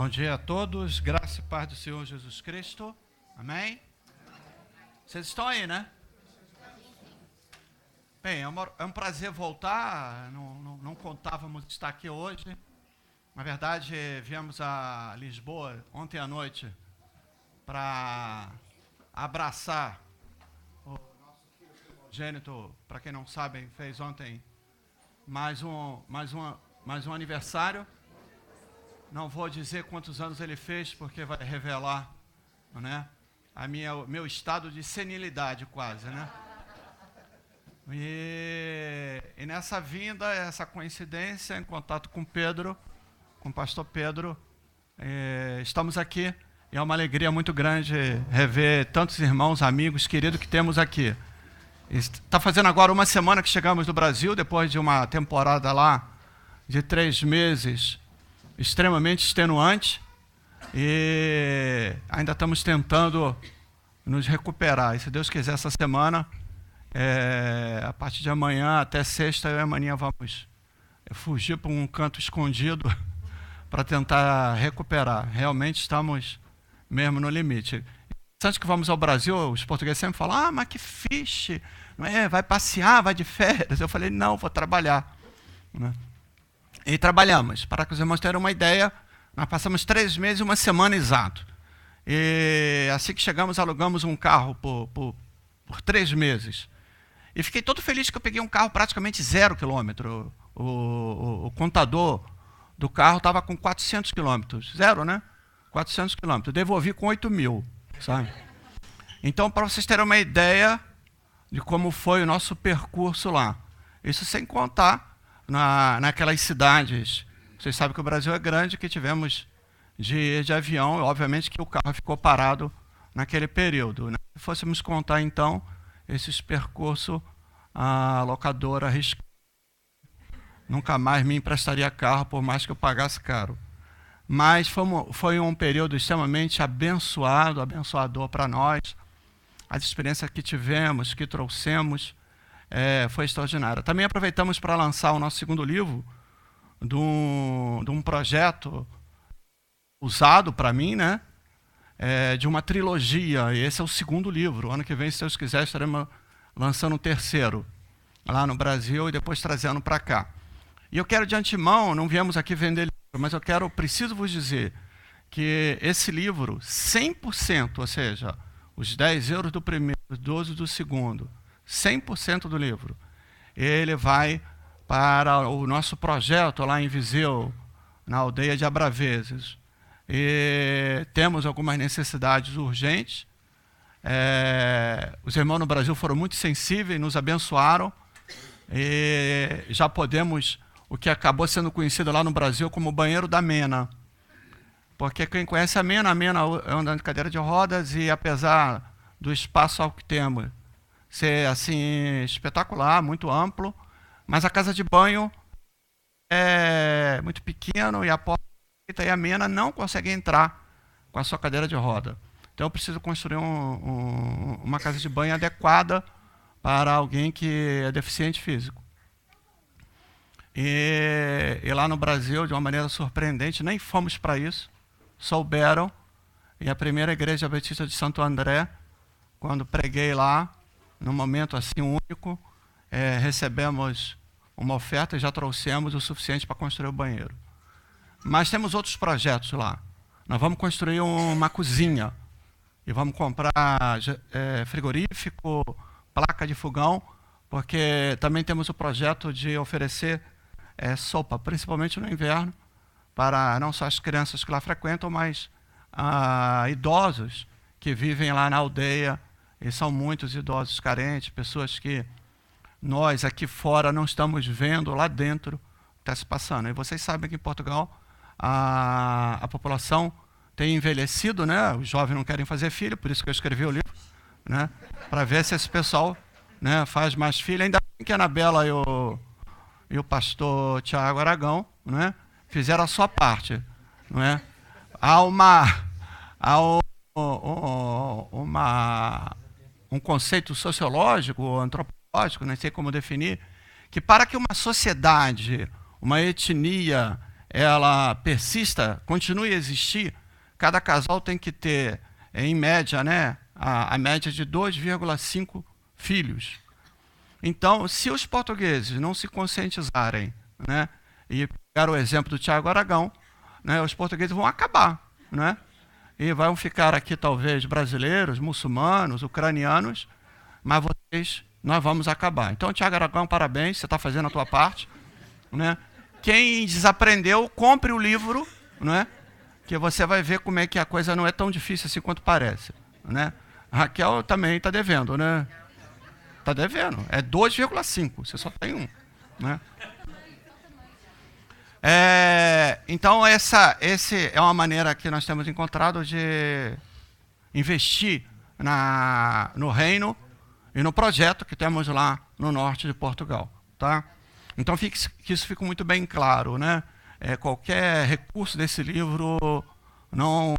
Bom dia a todos, graça e paz do Senhor Jesus Cristo. Amém? Vocês estão aí, né? Bem, é um prazer voltar, não contávamos estar aqui hoje. Na verdade, viemos a Lisboa ontem à noite para abraçar o nosso filho primogênito, para quem não sabe, fez ontem mais um aniversário. Não vou dizer quantos anos ele fez, porque vai revelar, né, meu estado de senilidade quase, né? E nessa vinda, essa coincidência, em contato com Pedro, com o pastor Pedro, estamos aqui e é uma alegria muito grande rever tantos irmãos, amigos, queridos que temos aqui. Está fazendo agora uma semana que chegamos do Brasil, depois de uma temporada lá de 3 meses, extremamente extenuante, e ainda estamos tentando nos recuperar. E se Deus quiser, essa semana, a partir de amanhã até sexta, eu e a Maninha vamos fugir para um canto escondido para tentar recuperar. Realmente estamos mesmo no limite. Antes que vamos ao Brasil, os portugueses sempre falam: mas que fixe, não é? Vai passear, vai de férias. Eu falei: não, vou trabalhar, né? E trabalhamos. Para que os irmãos tenham uma ideia, nós passamos 3 meses e uma semana exato. E assim que chegamos, alugamos um carro por 3 meses. E fiquei todo feliz que eu peguei um carro praticamente 0 quilômetro. O contador do carro estava com 400 quilômetros. 0, né? 400 quilômetros. Devolvi com 8 mil, sabe? Então, para vocês terem uma ideia de como foi o nosso percurso lá. Isso sem contar naquelas cidades. Vocês sabem que o Brasil é grande, que tivemos de avião, obviamente que o carro ficou parado naquele período, né? Se fôssemos contar, então, esses percursos, a locadora nunca mais me emprestaria carro, por mais que eu pagasse caro. Mas foi um período extremamente abençoador para nós. As experiências que tivemos, que trouxemos, foi extraordinária. Também aproveitamos para lançar o nosso segundo livro, de um projeto usado para mim, né? De uma trilogia. E esse é o segundo livro. Ano que vem, se Deus quiser, estaremos lançando o terceiro lá no Brasil e depois trazendo para cá. E eu quero de antemão, não viemos aqui vender livro, mas preciso vos dizer que esse livro, 100%, ou seja, os 10 euros do primeiro, os 12 do segundo, 100% do livro, ele vai para o nosso projeto lá em Viseu, na aldeia de Abraveses. E temos algumas necessidades urgentes. Os irmãos no Brasil foram muito sensíveis, nos abençoaram, e já podemos, o que acabou sendo conhecido lá no Brasil como o banheiro da Mena. Porque quem conhece a Mena anda de cadeira de rodas, e apesar do espaço que temos ser assim espetacular, muito amplo, mas a casa de banho é muito pequeno e a porta e a Mena não consegue entrar com a sua cadeira de roda. Então eu preciso construir uma casa de banho adequada para alguém que é deficiente físico. E lá no Brasil, de uma maneira surpreendente, nem fomos para isso, souberam, e a primeira igreja Batista de Santo André, quando preguei lá, num momento assim único, recebemos uma oferta e já trouxemos o suficiente para construir o banheiro. Mas temos outros projetos lá. Nós vamos construir uma cozinha e vamos comprar frigorífico, placa de fogão, porque também temos o projeto de oferecer sopa, principalmente no inverno, para não só as crianças que lá frequentam, mas idosos que vivem lá na aldeia. E são muitos idosos carentes, pessoas que nós aqui fora não estamos vendo, lá dentro está se passando. E vocês sabem que em Portugal a população tem envelhecido, né? Os jovens não querem fazer filho, por isso que eu escrevi o livro, né? Para ver se esse pessoal, né, faz mais filho. Ainda bem que a Anabela e o pastor Tiago Aragão, né, fizeram a sua parte, não é? Há um conceito sociológico, antropológico, não sei como definir, que para que uma sociedade, uma etnia, ela persista, continue a existir, cada casal tem que ter, em média, né, a média de 2,5 filhos. Então, se os portugueses não se conscientizarem, né, e pegar o exemplo do Tiago Aragão, né, os portugueses vão acabar, né, e vão ficar aqui talvez brasileiros, muçulmanos, ucranianos, mas nós vamos acabar. Então, Tiago Aragão, parabéns, você está fazendo a tua parte, né? Quem desaprendeu, compre o livro, né, que você vai ver como é que a coisa não é tão difícil assim quanto parece, né? Raquel também está devendo, né? Está devendo. É 2,5, você só tem um, né? Então, essa é uma maneira que nós temos encontrado de investir no reino e no projeto que temos lá no norte de Portugal. Tá? Então, que isso fique muito bem claro. Né? Qualquer recurso desse livro não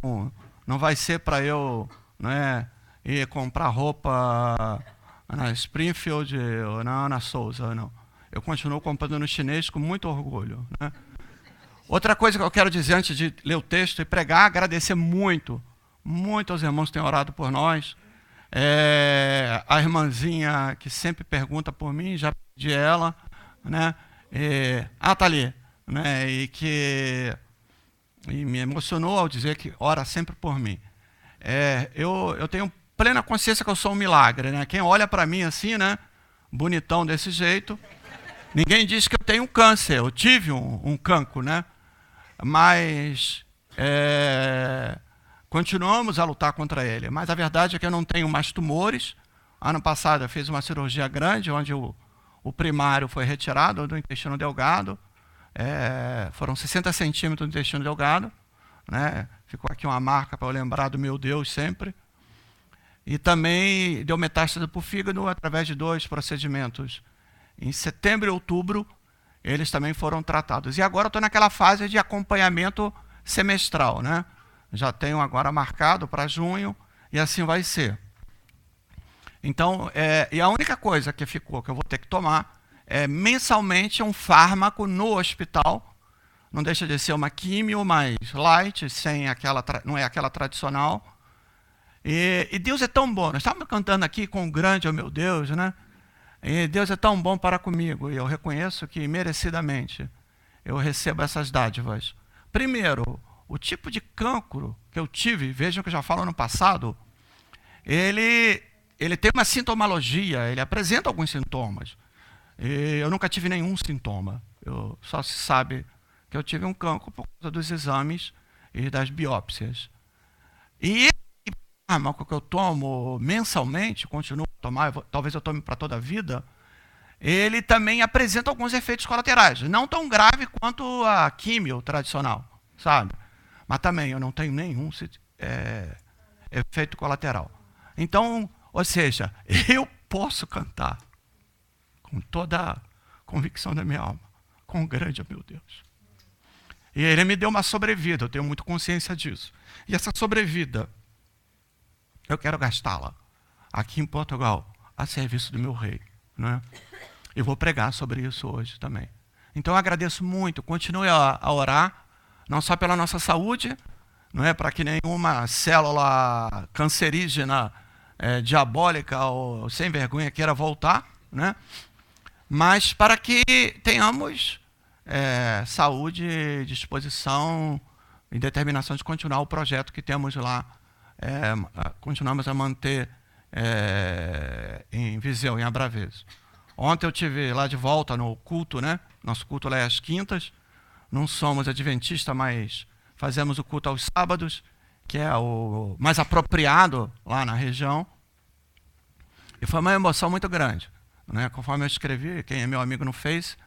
vai ser para eu, né, ir comprar roupa na Springfield ou na Ana Souza. Não. Eu continuo comprando no chinês com muito orgulho. Né? Outra coisa que eu quero dizer antes de ler o texto e pregar, agradecer muito aos irmãos que têm orado por nós. A irmãzinha que sempre pergunta por mim, já pedi ela, né? Tá ali, né? E me emocionou ao dizer que ora sempre por mim. Eu tenho plena consciência que eu sou um milagre, né? Quem olha para mim assim, né? Bonitão desse jeito, ninguém diz que eu tenho um câncer, eu tive um cancro, né? Mas continuamos a lutar contra ele. Mas a verdade é que eu não tenho mais tumores. Ano passado eu fiz uma cirurgia grande, onde o primário foi retirado do intestino delgado. Foram 60 centímetros do intestino delgado. Né? Ficou aqui uma marca para eu lembrar do meu Deus sempre. E também deu metástase para o fígado através de 2 procedimentos. Em setembro e outubro, eles também foram tratados. E agora eu estou naquela fase de acompanhamento semestral, né? Já tenho agora marcado para junho, e assim vai ser. Então, e a única coisa que ficou, que eu vou ter que tomar, é mensalmente um fármaco no hospital. Não deixa de ser uma químio, mas light, não é aquela tradicional. E Deus é tão bom. Nós estávamos cantando aqui com o grande, oh meu Deus, né? E Deus é tão bom para comigo, e eu reconheço que merecidamente eu recebo essas dádivas. Primeiro, o tipo de cancro que eu tive, vejam que eu já falo no passado, ele tem uma sintomologia, ele apresenta alguns sintomas. E eu nunca tive nenhum sintoma. Só se sabe que eu tive um cancro por causa dos exames e das biópsias. E esse fármaco que eu tomo mensalmente, continuo a tomar, talvez eu tome para toda a vida, ele também apresenta alguns efeitos colaterais. Não tão grave quanto a químio tradicional, sabe? Mas também eu não tenho nenhum efeito colateral. Então, ou seja, eu posso cantar com toda a convicção da minha alma, com grande, meu Deus. E ele me deu uma sobrevida, eu tenho muita consciência disso. E essa sobrevida, eu quero gastá-la aqui em Portugal, a serviço do meu rei. Né? E vou pregar sobre isso hoje também. Então eu agradeço muito, continue a orar, não só pela nossa saúde, não é para que nenhuma célula cancerígena, diabólica ou sem vergonha queira voltar, né? Mas para que tenhamos saúde, disposição e determinação de continuar o projeto que temos lá, continuamos a manter em Viseu, em Abraveso. Ontem eu estive lá de volta no culto, né? Nosso culto lá é às quintas. Não somos adventistas, mas fazemos o culto aos sábados, que é o mais apropriado lá na região. E foi uma emoção muito grande. Né? Conforme eu escrevi, quem é meu amigo no Face,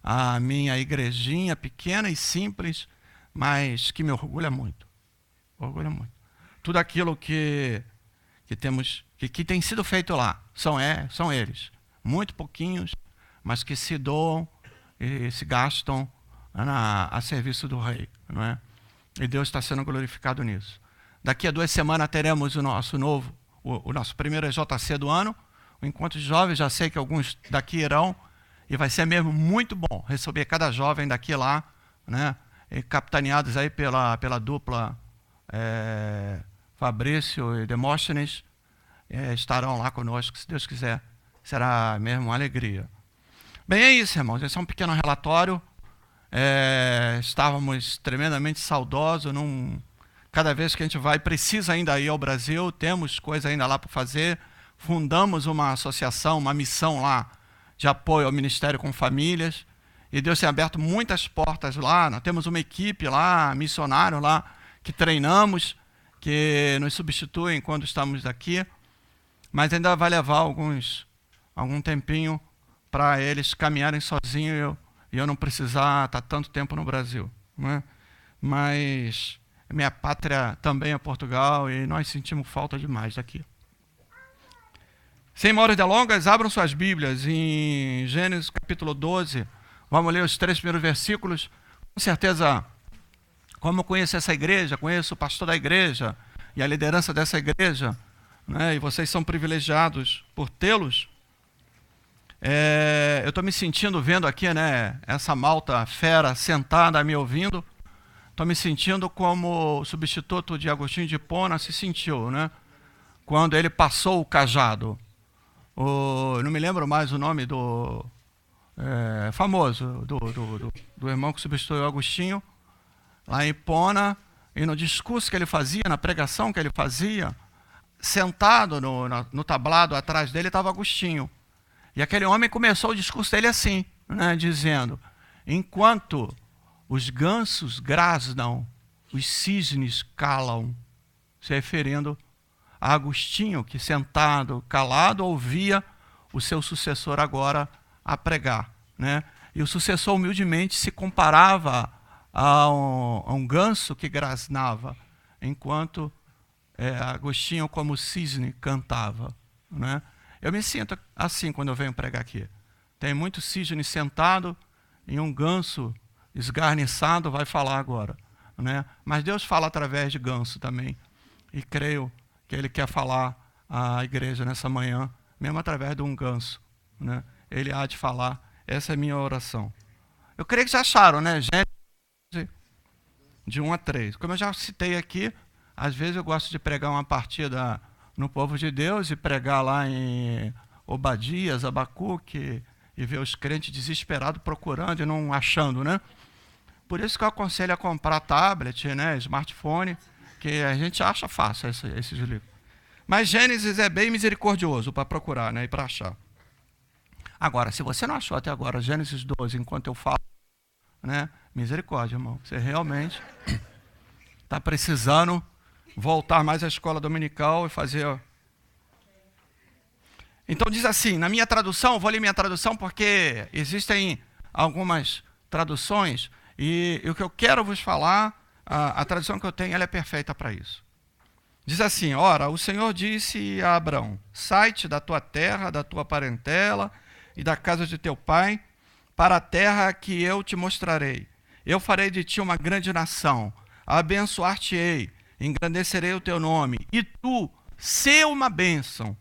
a minha igrejinha pequena e simples, mas que me orgulha muito. Orgulha muito. Tudo aquilo que temos, que tem sido feito lá, são eles. Muito pouquinhos, mas que se doam e se gastam a serviço do rei. Não é? E Deus está sendo glorificado nisso. Daqui a 2 semanas teremos o nosso primeiro EJC do ano, o Encontro de Jovens. Já sei que alguns daqui irão, e vai ser mesmo muito bom receber cada jovem daqui lá, né? capitaneados aí pela dupla Fabrício e Demóstenes, estarão lá conosco, se Deus quiser. Será mesmo uma alegria. Bem, é isso, irmãos. Esse é um pequeno relatório. Estávamos tremendamente saudosos. Cada vez que a gente vai, precisa ainda ir ao Brasil, temos coisa ainda lá para fazer. Fundamos uma associação, uma missão lá de apoio ao Ministério com Famílias. E Deus tem aberto muitas portas lá. Nós temos uma equipe lá, missionário lá, que treinamos, que nos substituem quando estamos aqui. Mas ainda vai levar algum tempinho para eles caminharem sozinhos e eu não precisar estar tanto tempo no Brasil, né? Mas minha pátria também é Portugal e nós sentimos falta demais daqui. Sem maiores delongas, abram suas Bíblias em Gênesis capítulo 12. Vamos ler os 3 primeiros versículos. Com certeza, como eu conheço essa igreja, conheço o pastor da igreja e a liderança dessa igreja, né? E vocês são privilegiados por tê-los. Eu estou me sentindo vendo aqui, né, essa malta fera sentada me ouvindo. Estou me sentindo como o substituto de Agostinho de Hipona se sentiu, né, quando ele passou o cajado. Não me lembro mais o nome do famoso, do irmão que substituiu Agostinho, lá em Hipona, e no discurso que ele fazia, na pregação que ele fazia, sentado no tablado atrás dele estava Agostinho. E aquele homem começou o discurso dele assim, né, dizendo: enquanto os gansos grasnam, os cisnes calam, se referindo a Agostinho, que sentado, calado, ouvia o seu sucessor agora a pregar, né? E o sucessor humildemente se comparava a um ganso que grasnava, enquanto Agostinho, como cisne, cantava, né? Eu me sinto assim quando eu venho pregar aqui. Tem muito cisne sentado e um ganso esgarniçado vai falar agora, né? Mas Deus fala através de ganso também. E creio que Ele quer falar à igreja nessa manhã, mesmo através de um ganso, né? Ele há de falar. Essa é a minha oração. Eu creio que já acharam, né? Gênesis de 1 a 3. Como eu já citei aqui, às vezes eu gosto de pregar uma partida no povo de Deus e pregar lá em Obadias, Abacuque, e ver os crentes desesperados procurando e não achando, né? Por isso que eu aconselho a comprar tablet, né, smartphone, que a gente acha fácil esses livros. Mas Gênesis é bem misericordioso para procurar, né, e para achar. Agora, se você não achou até agora Gênesis 12, enquanto eu falo, né, misericórdia, irmão. Você realmente está precisando voltar mais à escola dominical e fazer... Então diz assim, na minha tradução, vou ler minha tradução porque existem algumas traduções e o que eu quero vos falar, a tradução que eu tenho, ela é perfeita para isso. Diz assim: ora, o Senhor disse a Abrão: sai-te da tua terra, da tua parentela e da casa de teu pai, para a terra que eu te mostrarei. Eu farei de ti uma grande nação, abençoar-te-ei, engrandecerei o teu nome, e tu, sê uma bênção.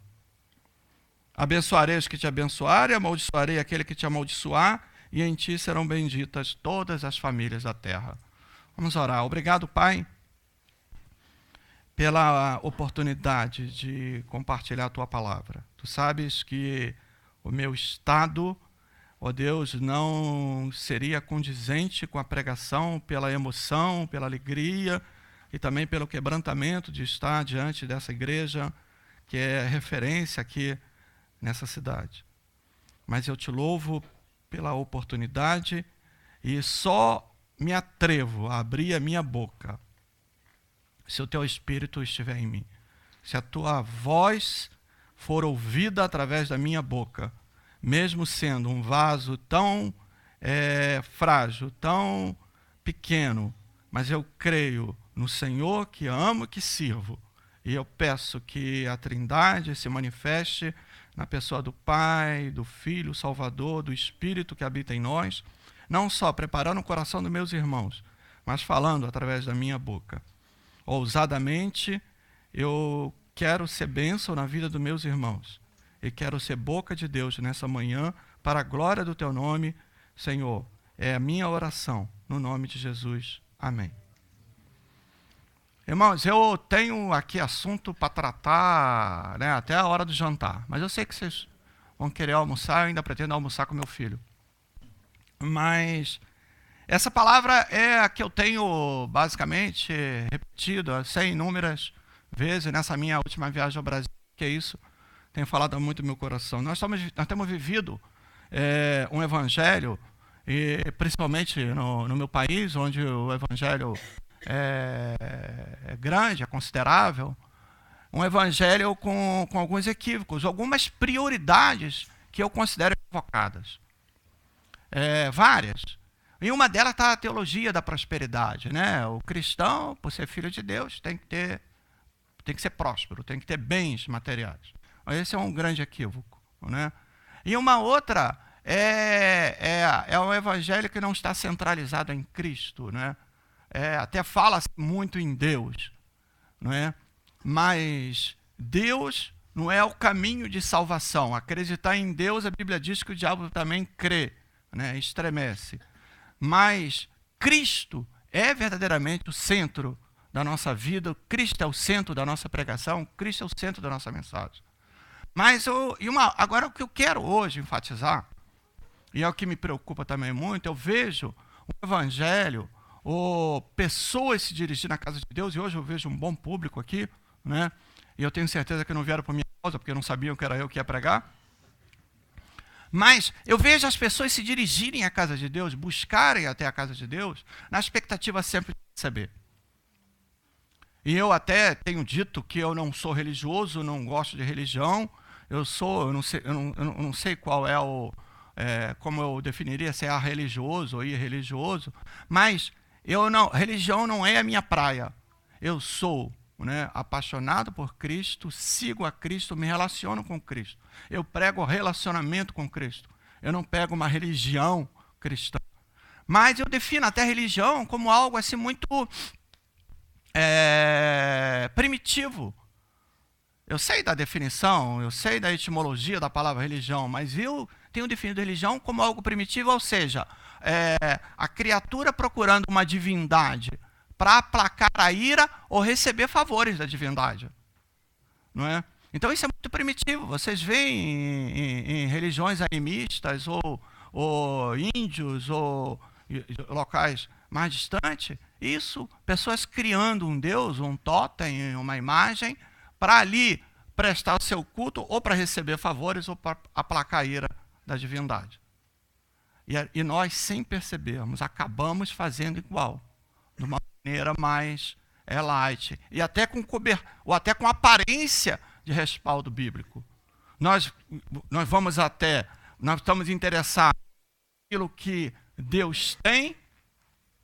Abençoarei os que te abençoarem, amaldiçoarei aquele que te amaldiçoar, e em ti serão benditas todas as famílias da terra. Vamos orar. Obrigado, Pai, pela oportunidade de compartilhar a tua palavra. Tu sabes que o meu estado, ó Deus, não seria condizente com a pregação pela emoção, pela alegria e também pelo quebrantamento de estar diante dessa igreja, que é referência aqui nessa cidade. Mas eu te louvo pela oportunidade e só me atrevo a abrir a minha boca se o teu Espírito estiver em mim. Se a tua voz for ouvida através da minha boca, mesmo sendo um vaso tão frágil, tão pequeno, mas eu creio no Senhor que amo e que sirvo. E eu peço que a Trindade se manifeste na pessoa do Pai, do Filho, Salvador, do Espírito que habita em nós, não só preparando o coração dos meus irmãos, mas falando através da minha boca. Ousadamente, eu quero ser bênção na vida dos meus irmãos. E quero ser boca de Deus nessa manhã, para a glória do teu nome, Senhor. É a minha oração, no nome de Jesus. Amém. Irmãos, eu tenho aqui assunto para tratar, né, até a hora do jantar, mas eu sei que vocês vão querer almoçar, eu ainda pretendo almoçar com meu filho. Mas essa palavra é a que eu tenho basicamente repetido sem inúmeras vezes nessa minha última viagem ao Brasil, que é isso, tem falado muito no meu coração. Nós temos vivido um evangelho, e principalmente no meu país, onde o evangelho é grande, é considerável, um evangelho com alguns equívocos, algumas prioridades que eu considero equivocadas. Várias. E uma delas está a teologia da prosperidade, né? O cristão, por ser filho de Deus, tem que ser próspero, tem que ter bens materiais. Esse é um grande equívoco, né? E uma outra é um evangelho que não está centralizado em Cristo, né? Até fala muito em Deus, não é? Mas Deus não é o caminho de salvação. Acreditar em Deus, a Bíblia diz que o diabo também crê, né? Estremece. Mas Cristo é verdadeiramente o centro da nossa vida, Cristo é o centro da nossa pregação, Cristo é o centro da nossa mensagem. Mas agora o que eu quero hoje enfatizar, e é o que me preocupa também muito, eu vejo o evangelho, ou pessoas se dirigindo à casa de Deus, e hoje eu vejo um bom público aqui, né? E eu tenho certeza que não vieram por minha causa, porque não sabiam que era eu que ia pregar. Mas eu vejo as pessoas se dirigirem à casa de Deus, buscarem até a casa de Deus, na expectativa sempre de receber. E eu até tenho dito que eu não sou religioso, não gosto de religião, eu não sei qual como eu definiria, se é religioso ou irreligioso, mas religião não é a minha praia. Eu sou, né, apaixonado por Cristo, sigo a Cristo, me relaciono com Cristo. Eu prego relacionamento com Cristo. Eu não pego uma religião cristã. Mas eu defino até a religião como algo assim muito primitivo. Eu sei da definição, eu sei da etimologia da palavra religião, mas eu tenho definido religião como algo primitivo, ou seja, a criatura procurando uma divindade para aplacar a ira ou receber favores da divindade. Não é? Então isso é muito primitivo. Vocês veem em religiões animistas ou índios ou locais mais distantes, isso, pessoas criando um deus, um totem, uma imagem, para ali prestar o seu culto ou para receber favores ou para aplacar a ira da divindade. E nós, sem percebermos, acabamos fazendo igual, de uma maneira mais light, e até com aparência de respaldo bíblico. Nós estamos interessados naquilo que Deus tem,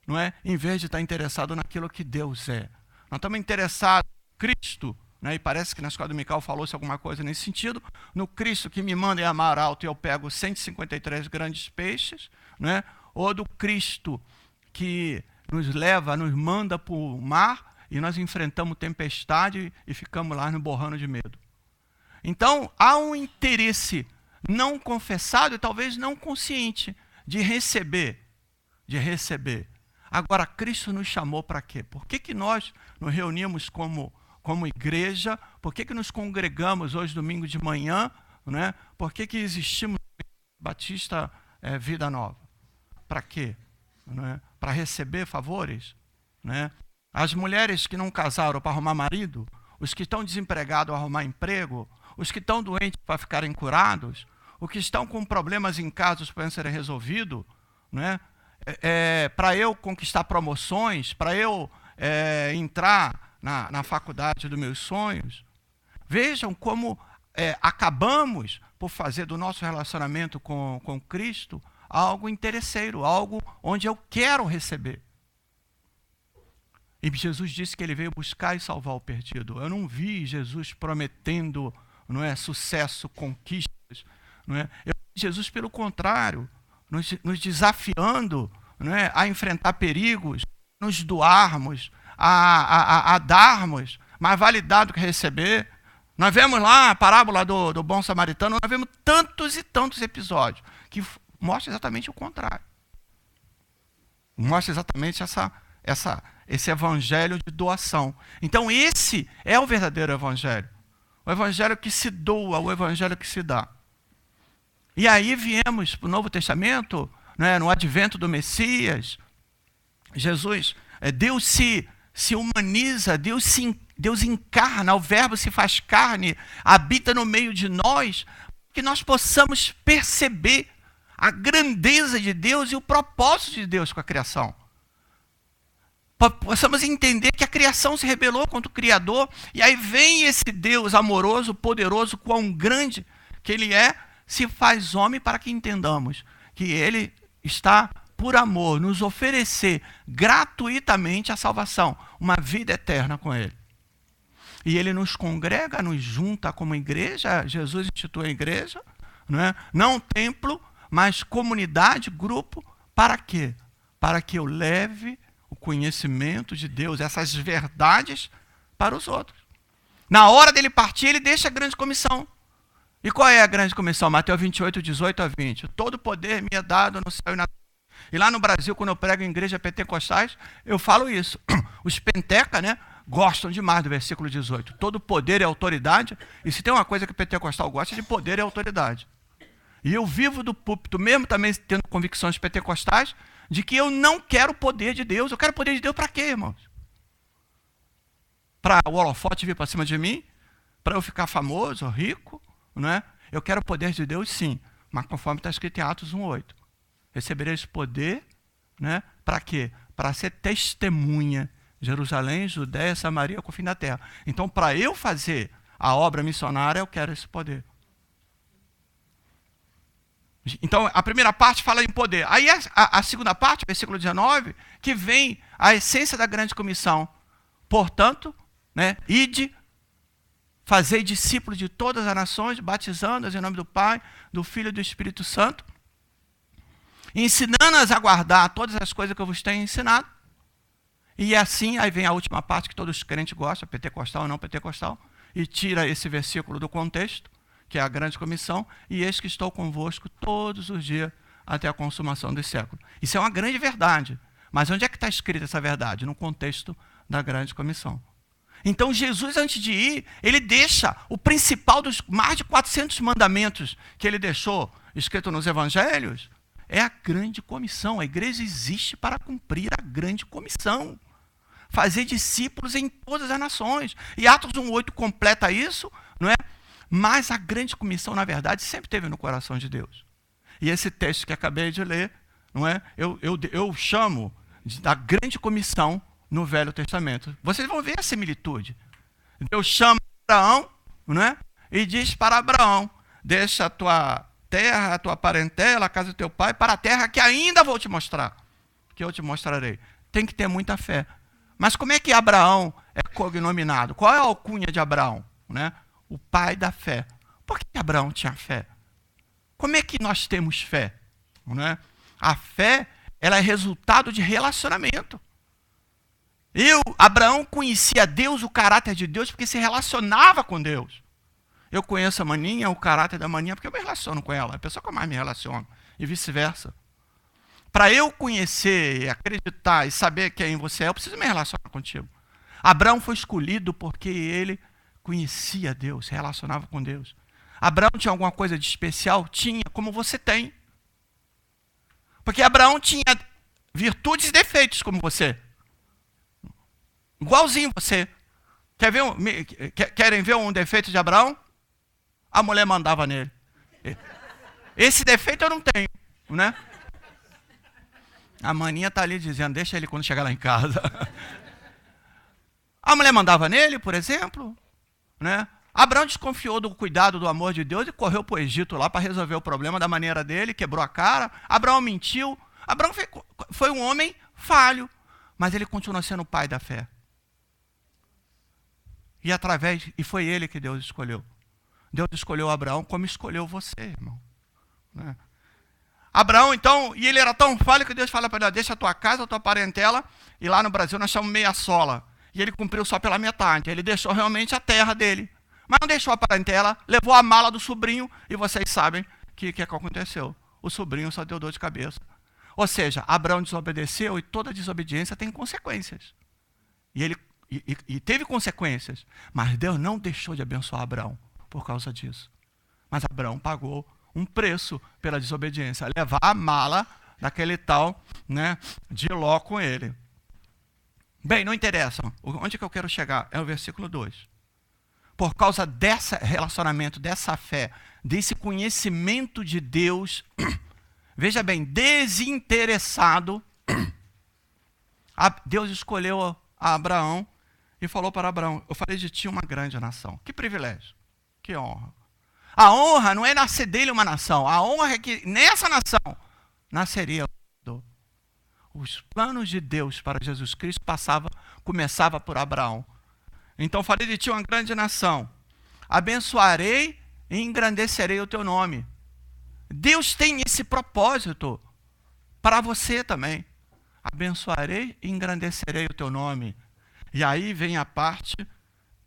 não é? Em vez de estar interessado naquilo que Deus é. Nós estamos interessados no Cristo, né? E parece que na escola dominical falou-se alguma coisa nesse sentido, no Cristo que me manda em mar alto e eu pego 153 grandes peixes, né? Ou do Cristo que nos manda para o mar e nós enfrentamos tempestade e ficamos lá nos borrando de medo. Então, há um interesse não confessado e talvez não consciente de receber. Agora, Cristo nos chamou para quê? Por que nós nos reunimos como igreja? Por que nos congregamos hoje, domingo de manhã? Né? Por que existimos Batista Vida Nova? Para quê? Né? Para receber favores? Né? As mulheres que não casaram para arrumar marido, os que estão desempregados para arrumar emprego, os que estão doentes para ficarem curados, os que estão com problemas em casa para serem resolvidos, né? Para eu conquistar promoções, para eu entrar na faculdade dos meus sonhos. Vejam como acabamos por fazer do nosso relacionamento com Cristo algo interesseiro, algo onde eu quero receber. E Jesus disse que ele veio buscar e salvar o perdido. Eu não vi Jesus prometendo, não é, sucesso, conquistas. Não é? Eu vi Jesus, pelo contrário, nos desafiando, não é, a enfrentar perigos, nos doarmos, a darmos, mais vale dar do que receber. Nós vemos lá a parábola do bom samaritano, nós vemos tantos e tantos episódios que mostram exatamente o contrário. Mostra exatamente esse evangelho de doação. Então esse é o verdadeiro evangelho. O evangelho que se doa, o evangelho que se dá. E aí viemos para o Novo Testamento, né, no advento do Messias. Jesus, Deus se humaniza, Deus encarna, o verbo se faz carne, habita no meio de nós, que nós possamos perceber a grandeza de Deus e o propósito de Deus com a criação. Possamos entender que a criação se rebelou contra o Criador, e aí vem esse Deus amoroso, poderoso, quão grande que Ele é, se faz homem para que entendamos que Ele está, por amor, nos oferecer gratuitamente a salvação, uma vida eterna com Ele. E Ele nos congrega, nos junta como igreja, Jesus institui a igreja, não templo, mas comunidade, grupo, para quê? Para que eu leve o conhecimento de Deus, essas verdades, para os outros. Na hora dele partir, ele deixa a grande comissão. E qual é a grande comissão? Mateus 28, 18 a 20. Todo poder me é dado no céu e na terra. E lá no Brasil, quando eu prego em igreja pentecostais, eu falo isso. Os penteca, gostam demais do versículo 18. Todo poder e autoridade. E se tem uma coisa que o pentecostal gosta, é de poder e autoridade. E eu vivo do púlpito, mesmo também tendo convicções pentecostais, de que eu não quero o poder de Deus. Eu quero o poder de Deus para quê, irmãos? Para o holofote vir para cima de mim? Para eu ficar famoso, rico? Eu quero o poder de Deus, sim. Mas conforme está escrito em Atos 1:8. Receberei esse poder, para quê? Para ser testemunha. Jerusalém, Judéia, Samaria, com o fim da terra. Então, para eu fazer a obra missionária, eu quero esse poder. Então, a primeira parte fala em poder. Aí a segunda parte, versículo 19, que vem a essência da grande comissão. Portanto, ide, fazei discípulos de todas as nações, batizando-as em nome do Pai, do Filho e do Espírito Santo, ensinando-as a guardar todas as coisas que eu vos tenho ensinado. E assim, aí vem a última parte que todos os crentes gostam, pentecostal ou não pentecostal, e tira esse versículo do contexto, que é a grande comissão, e eis que estou convosco todos os dias até a consumação dos séculos. Isso é uma grande verdade. Mas onde é que está escrita essa verdade? No contexto da grande comissão. Então Jesus, antes de ir, ele deixa o principal dos mais de 400 mandamentos que ele deixou, escrito nos evangelhos, é a grande comissão. A igreja existe para cumprir a grande comissão. Fazer discípulos em todas as nações. E Atos 1:8 completa isso, Mas a grande comissão, na verdade, sempre esteve no coração de Deus. E esse texto que acabei de ler, eu chamo da grande comissão no Velho Testamento. Vocês vão ver a similitude. Deus chama Abraão, e diz para Abraão: deixa a tua terra, a tua parentela, a casa do teu pai, para a terra que ainda vou te mostrar, que eu te mostrarei. Tem que ter muita fé. Mas como é que Abraão é cognominado? Qual é a alcunha de Abraão? O pai da fé. Por que Abraão tinha fé? Como é que nós temos fé? A fé, ela é resultado de relacionamento. Abraão conhecia Deus, o caráter de Deus, porque se relacionava com Deus. Eu conheço a Maninha, o caráter da Maninha, porque eu me relaciono com ela. É a pessoa que eu mais me relaciono. E vice-versa. Para eu conhecer, acreditar e saber quem você é, eu preciso me relacionar contigo. Abraão foi escolhido porque ele conhecia Deus, se relacionava com Deus. Abraão tinha alguma coisa de especial? Tinha, como você tem. Porque Abraão tinha virtudes e defeitos como você. Igualzinho você. Querem ver um defeito de Abraão? A mulher mandava nele. Esse defeito eu não tenho, A Maninha está ali dizendo, deixa ele quando chegar lá em casa. A mulher mandava nele, por exemplo. Abraão desconfiou do cuidado, do amor de Deus e correu para o Egito lá para resolver o problema da maneira dele, quebrou a cara. Abraão mentiu. Abraão foi um homem falho, mas ele continua sendo o pai da fé. E foi ele que Deus escolheu. Deus escolheu Abraão como escolheu você, irmão. Abraão, então, e ele era tão falho que Deus fala para ele: deixa a tua casa, a tua parentela, e lá no Brasil nós chamamos meia sola. E ele cumpriu só pela metade. Ele deixou realmente a terra dele. Mas não deixou a parentela, levou a mala do sobrinho, e vocês sabem o que aconteceu. O sobrinho só deu dor de cabeça. Ou seja, Abraão desobedeceu e toda desobediência tem consequências. E ele teve consequências. Mas Deus não deixou de abençoar Abraão por causa disso. Mas Abraão pagou um preço pela desobediência. Levar a mala daquele tal, né, de Ló com ele. Bem, não interessa. Onde que eu quero chegar? É o versículo 2. Por causa desse relacionamento, dessa fé, desse conhecimento de Deus, veja bem, desinteressado, Deus escolheu a Abraão e falou para Abraão: eu farei de ti uma grande nação. Que privilégio, que honra. A honra não é nascer dele uma nação, a honra é que nessa nação nasceria o Salvador. Os planos de Deus para Jesus Cristo começava por Abraão. Então farei de ti uma grande nação, abençoarei e engrandecerei o teu nome. Deus tem esse propósito para você também. Abençoarei e engrandecerei o teu nome. E aí vem a parte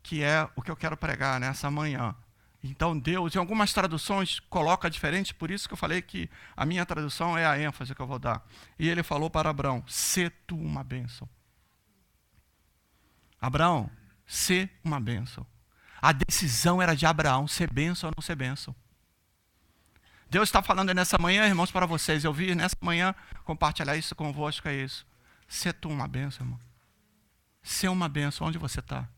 que é o que eu quero pregar nessa manhã. Então Deus, em algumas traduções, coloca diferente, por isso que eu falei que a minha tradução é a ênfase que eu vou dar. E ele falou para Abraão: sê tu uma bênção. Abraão, sê uma bênção. A decisão era de Abraão, ser bênção ou não ser bênção. Deus está falando nessa manhã, irmãos, para vocês. Eu vi nessa manhã compartilhar isso convosco, é isso. Sê tu uma bênção, irmão. Ser uma bênção onde você está,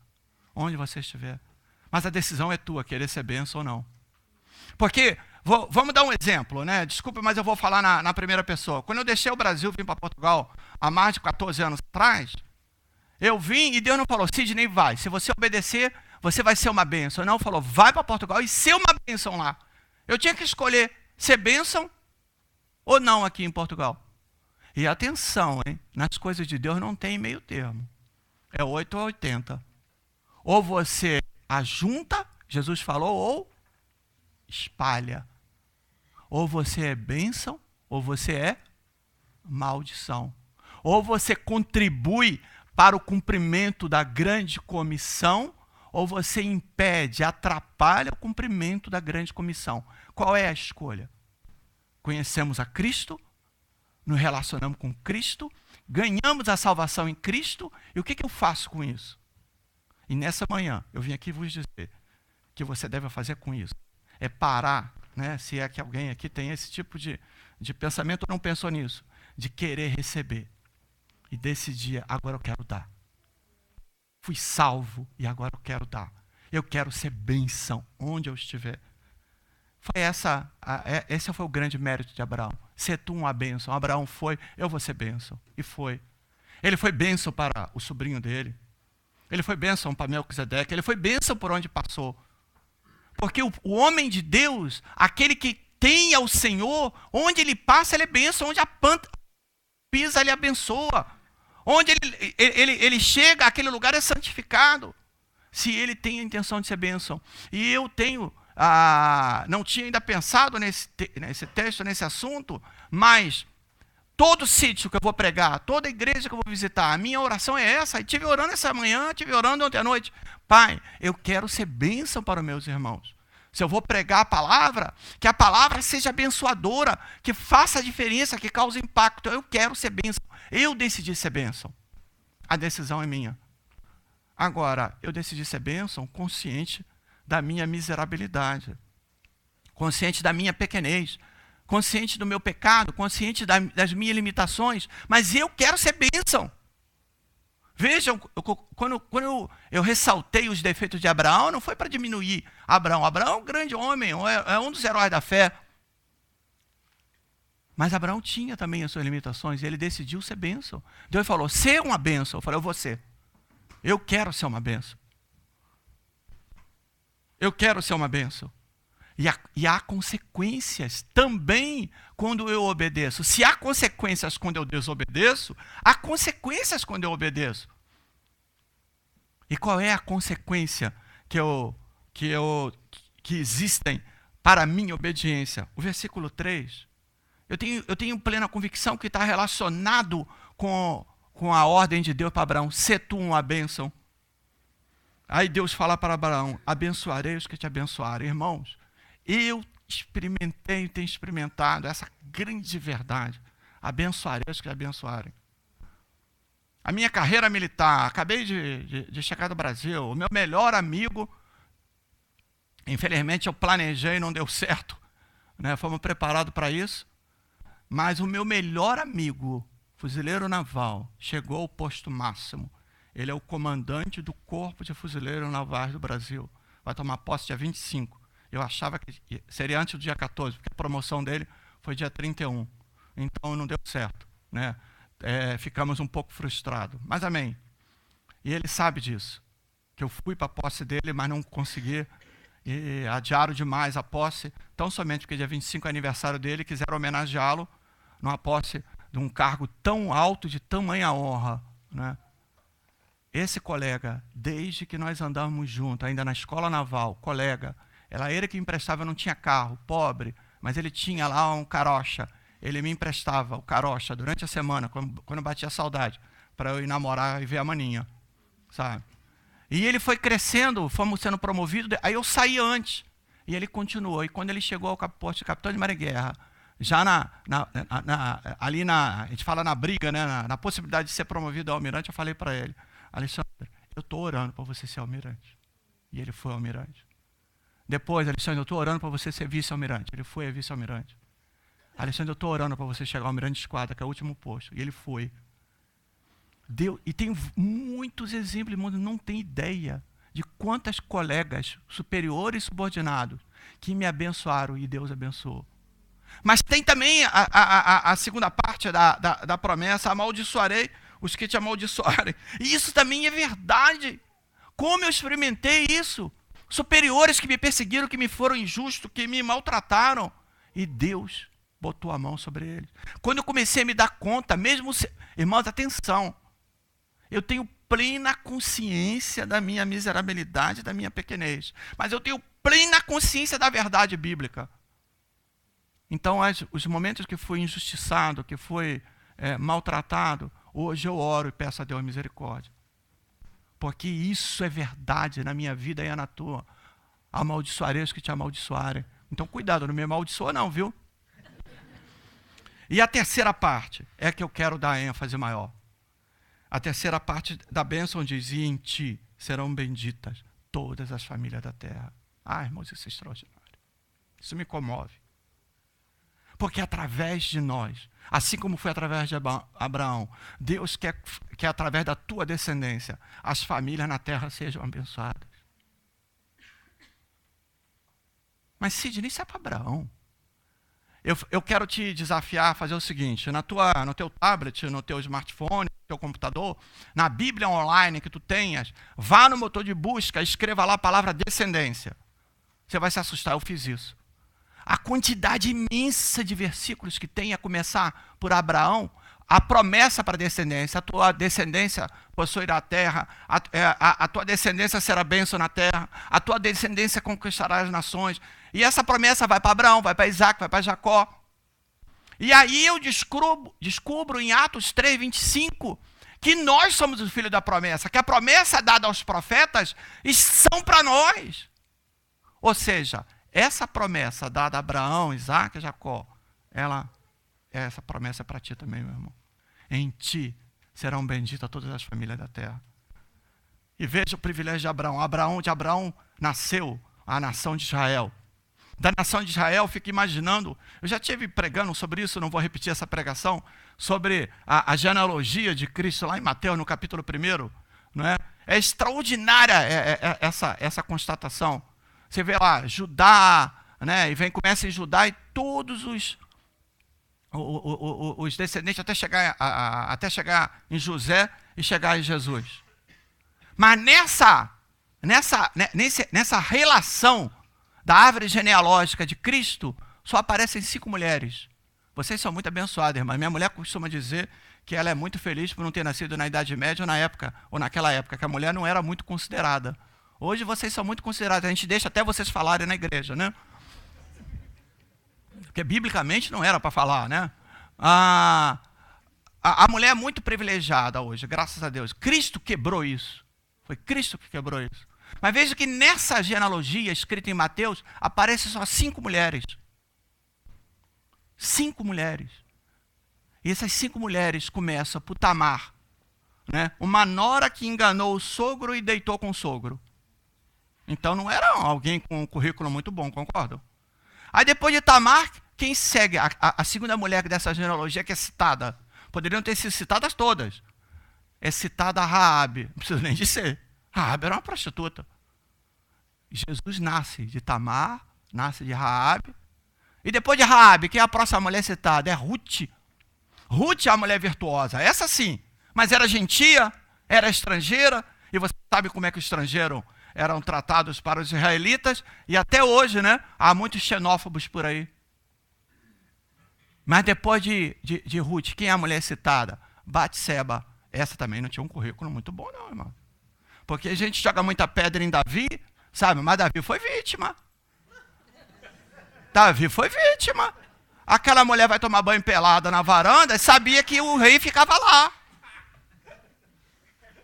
onde você estiver. Mas a decisão é tua, querer ser bênção ou não. Porque, vamos dar um exemplo, né? Desculpe, mas eu vou falar na primeira pessoa. Quando eu deixei o Brasil, vim para Portugal, há mais de 14 anos atrás, eu vim e Deus não falou: Sidney, vai. Se você obedecer, você vai ser uma bênção. Não, falou: vai para Portugal e ser uma bênção lá. Eu tinha que escolher ser bênção ou não aqui em Portugal. E atenção, hein? Nas coisas de Deus não tem meio termo. É 8 ou 80. Ou você ajunta, Jesus falou, ou espalha. Ou você é bênção, ou você é maldição. Ou você contribui para o cumprimento da grande comissão, ou você impede, atrapalha o cumprimento da grande comissão. Qual é a escolha? Conhecemos a Cristo, nos relacionamos com Cristo, ganhamos a salvação em Cristo, e o que eu faço com isso? E nessa manhã, eu vim aqui vos dizer que você deve fazer com isso. É parar, né, se é que alguém aqui tem esse tipo de pensamento ou não pensou nisso, de querer receber. E decidir: agora eu quero dar. Fui salvo e agora eu quero dar. Eu quero ser bênção onde eu estiver. Esse foi o grande mérito de Abraão. Ser tu uma bênção. Abraão foi, eu vou ser bênção. E foi. Ele foi bênção para o sobrinho dele. Ele foi bênção para Melquisedeque. Ele foi bênção por onde passou. Porque o homem de Deus, aquele que tem ao Senhor, onde ele passa, ele é bênção. Onde a planta pisa, ele abençoa. Onde ele chega, aquele lugar é santificado. Se ele tem a intenção de ser bênção. E eu não tinha ainda pensado nesse texto, nesse assunto, mas todo sítio que eu vou pregar, toda igreja que eu vou visitar, a minha oração é essa. E estive orando essa manhã, estive orando ontem à noite. Pai, eu quero ser bênção para os meus irmãos. Se eu vou pregar a palavra, que a palavra seja abençoadora, que faça a diferença, que cause impacto. Eu quero ser bênção. Eu decidi ser bênção. A decisão é minha. Agora, eu decidi ser bênção consciente da minha miserabilidade, consciente da minha pequenez, consciente do meu pecado, consciente das minhas limitações, mas eu quero ser bênção. Vejam, quando eu ressaltei os defeitos de Abraão, não foi para diminuir Abraão. Abraão é um grande homem, é um dos heróis da fé. Mas Abraão tinha também as suas limitações, e ele decidiu ser bênção. Deus falou: ser uma bênção. Eu falei: eu vou ser. Eu quero ser uma bênção. Eu quero ser uma bênção. E há consequências também quando eu obedeço. Se há consequências quando eu desobedeço, há consequências quando eu obedeço. E qual é a consequência que existem para a minha obediência? O versículo 3. Eu tenho plena convicção que está relacionado com a ordem de Deus para Abraão: ser tu uma bênção. Aí Deus fala para Abraão: abençoarei os que te abençoarem. Irmãos, eu experimentei e tenho experimentado essa grande verdade. Abençoarei os que abençoarem. A minha carreira militar, acabei de chegar do Brasil, o meu melhor amigo, infelizmente eu planejei e não deu certo, né? Fomos preparados para isso, mas o meu melhor amigo, fuzileiro naval, chegou ao posto máximo. Ele é o comandante do Corpo de Fuzileiros Navais do Brasil. Vai tomar posse dia 25. Eu achava que seria antes do dia 14, porque a promoção dele foi dia 31. Então não deu certo, né? Ficamos um pouco frustrados. Mas amém. E ele sabe disso. Que eu fui para a posse dele, mas não consegui. E adiaram demais a posse. Tão somente porque dia 25 é aniversário dele, quiseram homenageá-lo numa posse de um cargo tão alto, de tamanha honra, né? Esse colega, desde que nós andávamos juntos, ainda na escola naval, colega, era ele que me emprestava, eu não tinha carro, pobre, mas ele tinha lá um carocha. Ele me emprestava o carocha durante a semana, quando batia saudade, para eu ir namorar e ver a maninha, sabe? E ele foi crescendo, fomos sendo promovidos, aí eu saí antes, e ele continuou. E quando ele chegou ao posto de capitão de marinha-guerra, já ali a gente fala na briga, né, na possibilidade de ser promovido ao almirante, eu falei para ele: Alexandre, eu estou orando para você ser almirante. E ele foi almirante. Depois, Alexandre, eu estou orando para você ser vice-almirante. Ele foi vice-almirante. Alexandre, eu estou orando para você chegar ao almirante de esquadra, que é o último posto. E ele foi. E tem muitos exemplos, irmãos, não tem ideia de quantas colegas superiores e subordinados que me abençoaram e Deus abençoou. Mas tem também a segunda parte da promessa: amaldiçoarei os que te amaldiçoarem. E isso também é verdade. Como eu experimentei isso? Superiores que me perseguiram, que me foram injustos, que me maltrataram. E Deus botou a mão sobre eles. Quando eu comecei a me dar conta, irmãos, atenção. Eu tenho plena consciência da minha miserabilidade, da minha pequenez. Mas eu tenho plena consciência da verdade bíblica. Então, os momentos que fui injustiçado, que fui maltratado, hoje eu oro e peço a Deus misericórdia. Porque isso é verdade na minha vida e na tua. Amaldiçoarei os que te amaldiçoarem. Então, cuidado, não me amaldiçoa não, viu? E a terceira parte é que eu quero dar ênfase maior. A terceira parte da bênção diz: e em ti serão benditas todas as famílias da terra. Ah, irmãos, isso é extraordinário. Isso me comove. Porque através de nós, assim como foi através de Abraão, Deus quer que através da tua descendência, as famílias na terra sejam abençoadas. Mas Sidney, isso é para Abraão. Eu quero te desafiar a fazer o seguinte: no teu tablet, no teu smartphone, no teu computador, na Bíblia online que tu tenhas, vá no motor de busca e escreva lá a palavra descendência. Você vai se assustar, eu fiz isso. A quantidade imensa de versículos que tem, a começar por Abraão, a promessa para a descendência: a tua descendência possuirá a terra, a tua descendência será bênção na terra, a tua descendência conquistará as nações. E essa promessa vai para Abraão, vai para Isaac, vai para Jacó. E aí eu descubro em Atos 3:25 que nós somos os filhos da promessa, que a promessa dada aos profetas são para nós. Ou seja, essa promessa dada a Abraão, Isaac e Jacó, essa promessa é para ti também, meu irmão. Em ti serão benditas todas as famílias da terra. E veja o privilégio de Abraão. De Abraão nasceu a nação de Israel. Da nação de Israel, fico imaginando, eu já estive pregando sobre isso, não vou repetir essa pregação, sobre a genealogia de Cristo lá em Mateus, no capítulo 1. Não é? É extraordinária essa constatação. Você vê lá, Judá, né? E começa em Judá, e todos os descendentes até chegar em José e chegar em Jesus. Mas nessa relação da árvore genealógica de Cristo, só aparecem 5 mulheres. Vocês são muito abençoados, irmã. Minha mulher costuma dizer que ela é muito feliz por não ter nascido na Idade Média ou naquela época, que a mulher não era muito considerada. Hoje vocês são muito considerados. A gente deixa até vocês falarem na igreja, né? Porque biblicamente não era para falar, né? A mulher é muito privilegiada hoje, graças a Deus. Cristo quebrou isso. Foi Cristo que quebrou isso. Mas veja que nessa genealogia escrita em Mateus, aparecem só 5 mulheres. 5 mulheres. E essas 5 mulheres começam por Tamar, né? Uma nora que enganou o sogro e deitou com o sogro. Então não era alguém com um currículo muito bom, concordam? Aí depois de Tamar, quem segue? A segunda mulher dessa genealogia que é citada. Poderiam ter sido citadas todas. É citada a Raabe. Não precisa nem dizer. Raabe era uma prostituta. Jesus nasce de Tamar, nasce de Raabe. E depois de Raabe, quem é a próxima mulher citada? É Ruth. Ruth é a mulher virtuosa. Essa sim. Mas era gentia, era estrangeira. E você sabe como é que os estrangeiros eram tratados para os israelitas. E até hoje, né? Há muitos xenófobos por aí. Mas depois de Ruth, quem é a mulher citada? Batseba. Essa também não tinha um currículo muito bom, não, irmão. Porque a gente joga muita pedra em Davi, sabe? Mas Davi foi vítima. Davi foi vítima. Aquela mulher vai tomar banho pelada na varanda e sabia que o rei ficava lá.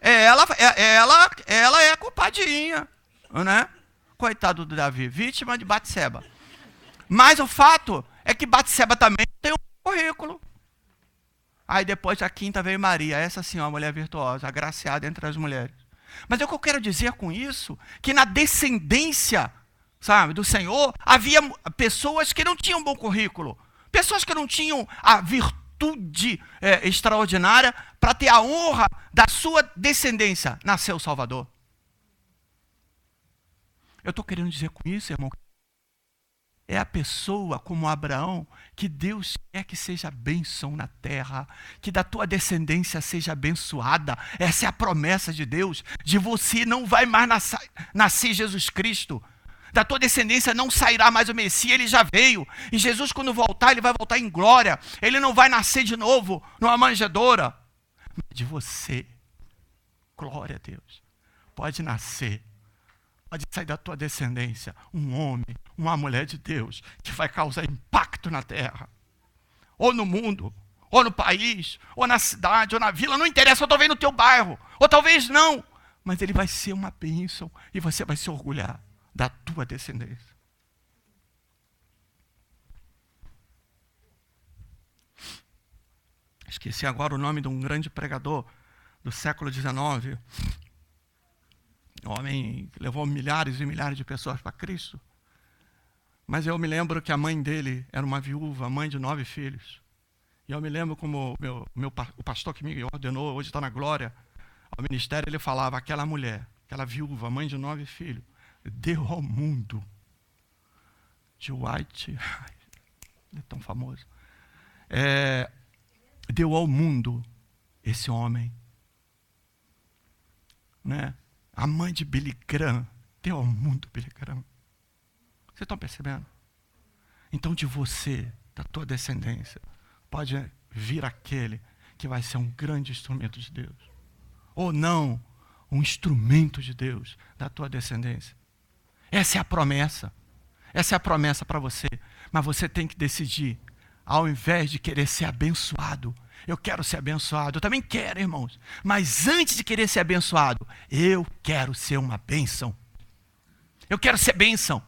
Ela é culpadinha, né? Coitado do Davi, vítima de Batseba. Mas o fato é que Batseba também tem um currículo. Aí depois a quinta veio Maria, essa sim é uma mulher virtuosa, agraciada entre as mulheres. Mas o que eu quero dizer com isso, que na descendência, sabe, do Senhor, havia pessoas que não tinham bom currículo, pessoas que não tinham a virtude extraordinária para ter a honra da sua descendência. Nasceu o Salvador. Eu estou querendo dizer com isso, irmão, é a pessoa como Abraão que Deus quer que seja bênção na terra, que da tua descendência seja abençoada. Essa é a promessa de Deus. De você não vai mais nascer Jesus Cristo. Da tua descendência não sairá mais o Messias, ele já veio. E Jesus, quando voltar, ele vai voltar em glória. Ele não vai nascer de novo numa manjedoura. Mas de você, glória a Deus, pode nascer. Pode sair da tua descendência um homem, uma mulher de Deus, que vai causar impacto na terra, ou no mundo, ou no país, ou na cidade, ou na vila, não interessa, ou talvez no teu bairro, ou talvez não, mas ele vai ser uma bênção e você vai se orgulhar da tua descendência. Esqueci agora o nome de um grande pregador do século XIX, um homem que levou milhares e milhares de pessoas para Cristo. Mas eu me lembro que a mãe dele era uma viúva, mãe de 9 filhos. E eu me lembro como o pastor que me ordenou, hoje está na glória, ao ministério, ele falava, aquela mulher, aquela viúva, mãe de 9 filhos, deu ao mundo. De White, ele é tão famoso. Deu ao mundo esse homem. Né? A mãe de Billy Graham deu ao mundo Billy Graham. Vocês estão percebendo? Então de você, da tua descendência, pode vir aquele que vai ser um grande instrumento de Deus. Ou não, um instrumento de Deus da tua descendência. Essa é a promessa. Essa é a promessa para você. Mas você tem que decidir, ao invés de querer ser abençoado, eu quero ser abençoado, eu também quero, irmãos. Mas antes de querer ser abençoado, eu quero ser uma bênção. Eu quero ser bênção.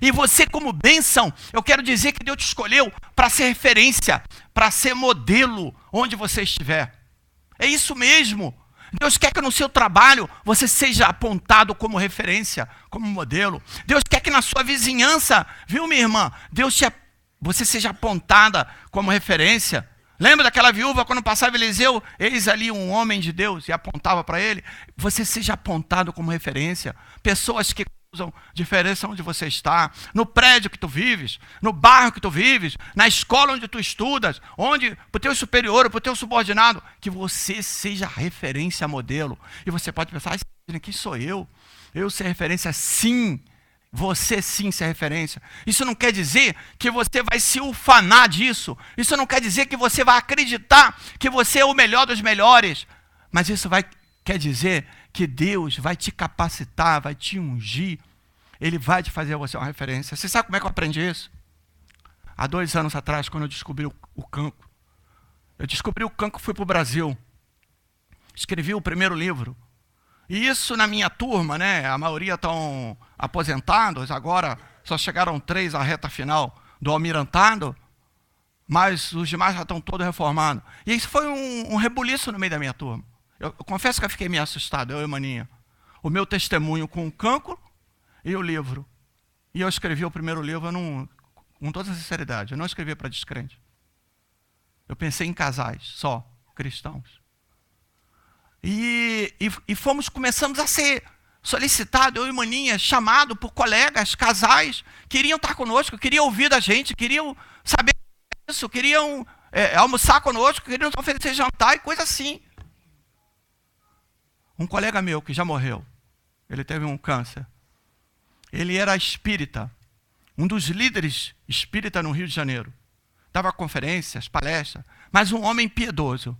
E você como bênção, eu quero dizer que Deus te escolheu para ser referência, para ser modelo onde você estiver. É isso mesmo. Deus quer que no seu trabalho você seja apontado como referência, como modelo. Deus quer que na sua vizinhança, viu, minha irmã? Você seja apontada como referência. Lembra daquela viúva quando passava Eliseu? Eis ali um homem de Deus e apontava para ele. Você seja apontado como referência. Pessoas que causam diferença onde você está, no prédio que tu vives, no bairro que tu vives, na escola onde tu estudas, onde para o teu superior, para o teu subordinado, que você seja referência, modelo. E você pode pensar, quem sou eu? Eu ser referência? Sim. Você sim ser referência. Isso não quer dizer que você vai se ufanar disso. Isso não quer dizer que você vai acreditar que você é o melhor dos melhores. Mas isso quer dizer que Deus vai te capacitar, vai te ungir. Ele vai te fazer você uma referência. Você sabe como é que eu aprendi isso? Há 2 anos atrás, quando eu descobri o cancro. Eu descobri o cancro, fui para o Brasil. Escrevi o primeiro livro. E isso na minha turma, né? A maioria estão aposentados, agora só chegaram 3 à reta final do almirantado. mas os demais já estão todos reformados. E isso foi um rebuliço no meio da minha turma. Eu confesso que eu fiquei meio assustado, eu e Maninha. O meu testemunho com o cancro e o livro. E eu escrevi o primeiro livro com toda sinceridade. Eu não escrevi para descrente. Eu pensei em casais, só, cristãos. E começamos a ser solicitados, eu e Maninha, chamado por colegas, casais, queriam estar conosco, queriam ouvir da gente, queriam saber isso, queriam almoçar conosco, queriam nos oferecer jantar e coisa assim. Um colega meu que já morreu, ele teve um câncer. Ele era espírita, um dos líderes espírita no Rio de Janeiro. Dava conferências, palestras, mas um homem piedoso.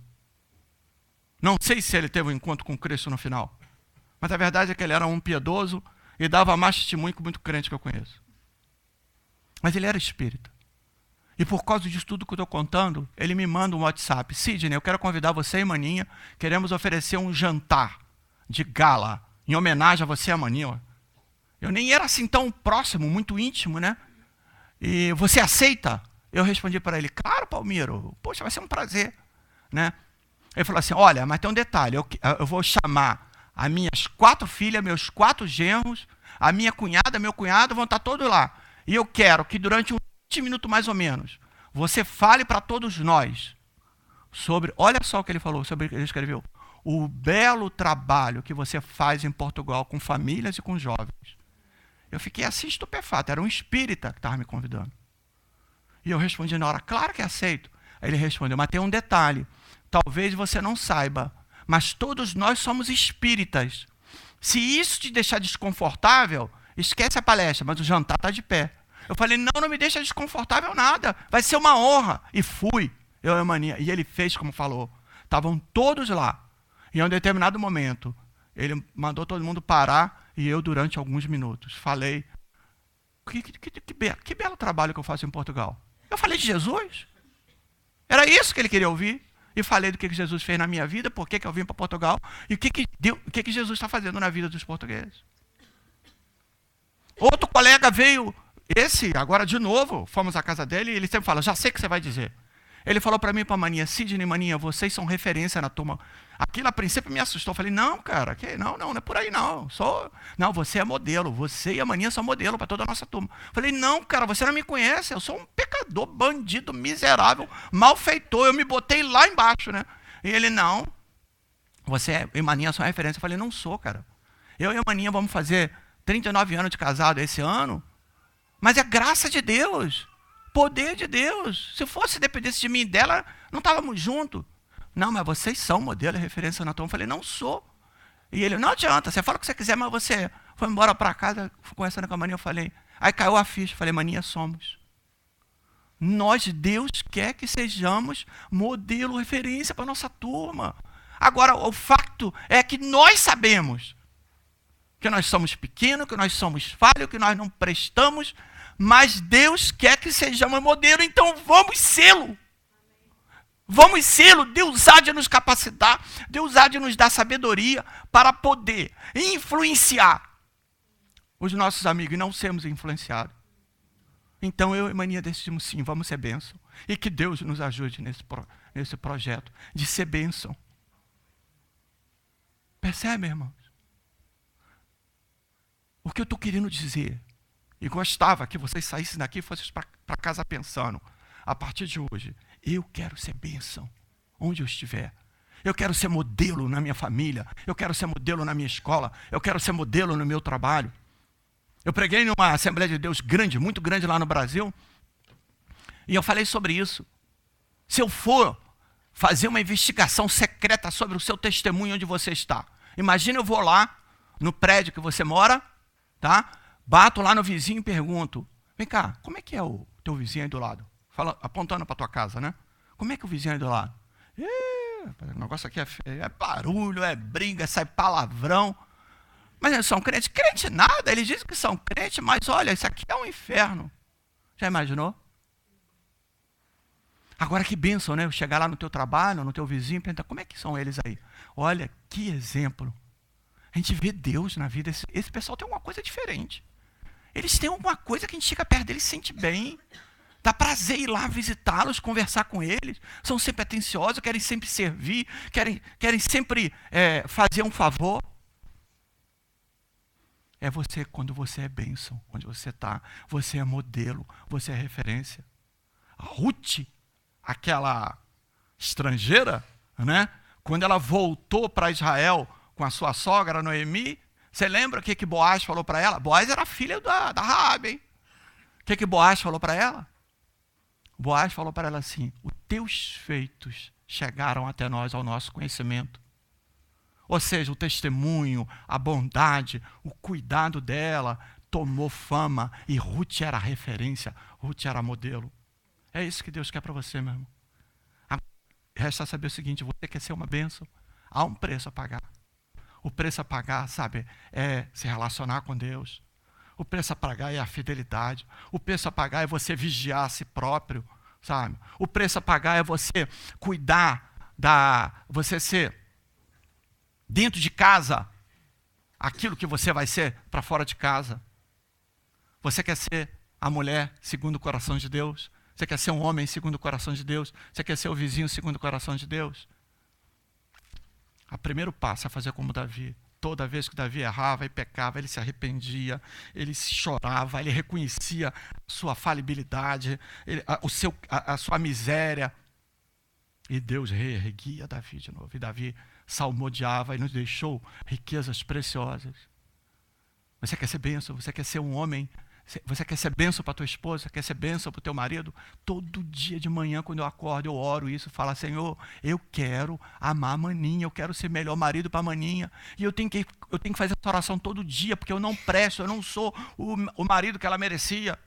Não sei se ele teve um encontro com Cristo no final, mas a verdade é que ele era um piedoso e dava mais testemunho que muito crente que eu conheço. Mas ele era espírita. E por causa disso tudo que eu estou contando, ele me manda um WhatsApp. Sidney, eu quero convidar você e Maninha, queremos oferecer um jantar de gala, em homenagem a você e a Maninha. Eu nem era assim tão próximo, muito íntimo, né? E você aceita? Eu respondi para ele, claro, Palmiro, poxa, vai ser um prazer, né? Ele falou assim, olha, mas tem um detalhe, eu vou chamar as minhas 4 filhas, meus 4 genros, a minha cunhada, meu cunhado, vão estar todos lá. E eu quero que durante uns 20 minutos mais ou menos, você fale para todos nós sobre, olha só o que ele falou, sobre o que ele escreveu, o belo trabalho que você faz em Portugal com famílias e com jovens. Eu fiquei assim estupefato, era um espírita que estava me convidando. E eu respondi na hora, claro que aceito. Aí ele respondeu, mas tem um detalhe, talvez você não saiba, mas todos nós somos espíritas. Se isso te deixar desconfortável, esquece a palestra, mas o jantar está de pé. Eu falei, não me deixa desconfortável nada, vai ser uma honra. E fui, eu e a Maninha, e ele fez como falou. Estavam todos lá. E em um determinado momento, ele mandou todo mundo parar, e eu, durante alguns minutos, falei, que belo trabalho que eu faço em Portugal. Eu falei de Jesus. Era isso que ele queria ouvir. E falei do que Jesus fez na minha vida, por que eu vim para Portugal, e o que Jesus está fazendo na vida dos portugueses. Outro colega veio, agora de novo, fomos à casa dele, e ele sempre fala, já sei o que você vai dizer. Ele falou para mim e para a Maninha, Sidney, Maninha, vocês são referência na turma. Aquilo a princípio me assustou. Eu falei, não, cara, não é por aí não. Não, você é modelo, você e a Maninha são modelo para toda a nossa turma. Eu falei, não, cara, você não me conhece, eu sou um pecador, bandido, miserável, malfeitor, eu me botei lá embaixo, né? E ele, não, você e a Maninha são referência. Eu falei, não sou, cara. Eu e a Maninha vamos fazer 39 anos de casado esse ano, mas é graça de Deus. Poder de Deus. Se fosse dependesse de mim e dela, não estávamos juntos. Não, mas vocês são modelo e referência na turma. Eu falei, não sou. E ele, não adianta, você fala o que você quiser, mas você foi embora para casa, conversando com a Maninha, eu falei. Aí caiu a ficha, falei, Maninha, somos. Deus quer que sejamos modelo, referência para a nossa turma. Agora, o fato é que nós sabemos que nós somos pequenos, que nós somos falhos, que nós não prestamos, mas Deus quer que sejamos modelo, então vamos sê-lo. Vamos sê-lo. Deus há de nos capacitar, Deus há de nos dar sabedoria para poder influenciar os nossos amigos e não sermos influenciados. Então eu e Maninha decidimos sim, vamos ser bênção. E que Deus nos ajude nesse projeto de ser bênção. Percebe, irmãos? O que eu estou querendo dizer? E gostava que vocês saíssem daqui e fossem para casa pensando, a partir de hoje, eu quero ser bênção, onde eu estiver. Eu quero ser modelo na minha família, eu quero ser modelo na minha escola, eu quero ser modelo no meu trabalho. Eu preguei numa Assembleia de Deus grande, muito grande lá no Brasil, e eu falei sobre isso. Se eu for fazer uma investigação secreta sobre o seu testemunho onde você está, imagina eu vou lá, no prédio que você mora, tá? Bato lá no vizinho e pergunto, vem cá, como é que é o teu vizinho aí do lado? Fala, apontando para tua casa, né? Como é que é o vizinho aí do lado? O negócio aqui é feio, é barulho, é briga, sai palavrão. Mas eles são crentes? Crente nada, eles dizem que são crentes, mas olha, isso aqui é um inferno. Já imaginou? Agora que bênção, né? Eu chegar lá no teu trabalho, no teu vizinho, e perguntar, como é que são eles aí? Olha, que exemplo. A gente vê Deus na vida, esse pessoal tem alguma coisa diferente. Eles têm alguma coisa que a gente chega perto deles e sente bem. Dá prazer ir lá visitá-los, conversar com eles. São sempre atenciosos, querem sempre servir, querem sempre fazer um favor. É você quando você é bênção, onde você está. Você é modelo, você é referência. A Ruth, aquela estrangeira, né? Quando ela voltou para Israel com a sua sogra Noemi, você lembra o que Boaz falou para ela? Boaz era filha da Raabe, hein? O que Boaz falou para ela? Boaz falou para ela assim: os teus feitos chegaram até nós, ao nosso conhecimento. Ou seja, o testemunho, a bondade, o cuidado dela tomou fama e Ruth era referência, Ruth era modelo. É isso que Deus quer para você, meu irmão. Resta saber o seguinte: você quer ser uma bênção? Há um preço a pagar. O preço a pagar, sabe, é se relacionar com Deus. O preço a pagar é a fidelidade. O preço a pagar é você vigiar a si próprio, sabe? O preço a pagar é você cuidar você ser dentro de casa aquilo que você vai ser para fora de casa. Você quer ser a mulher segundo o coração de Deus? Você quer ser um homem segundo o coração de Deus? Você quer ser o vizinho segundo o coração de Deus? O primeiro passo é fazer como Davi. Toda vez que Davi errava e pecava, ele se arrependia, ele chorava, ele reconhecia a sua falibilidade, a sua miséria. E Deus reerguia Davi de novo. E Davi salmodiava e nos deixou riquezas preciosas. Você quer ser bênção? Você quer ser um homem? Você quer ser bênção para a tua esposa? Quer ser bênção para o teu marido? Todo dia de manhã, quando eu acordo, eu oro isso, falo: Senhor, eu quero amar a Maninha, eu quero ser melhor marido para a Maninha. E eu tenho que fazer essa oração todo dia, porque eu não presto, eu não sou o marido que ela merecia.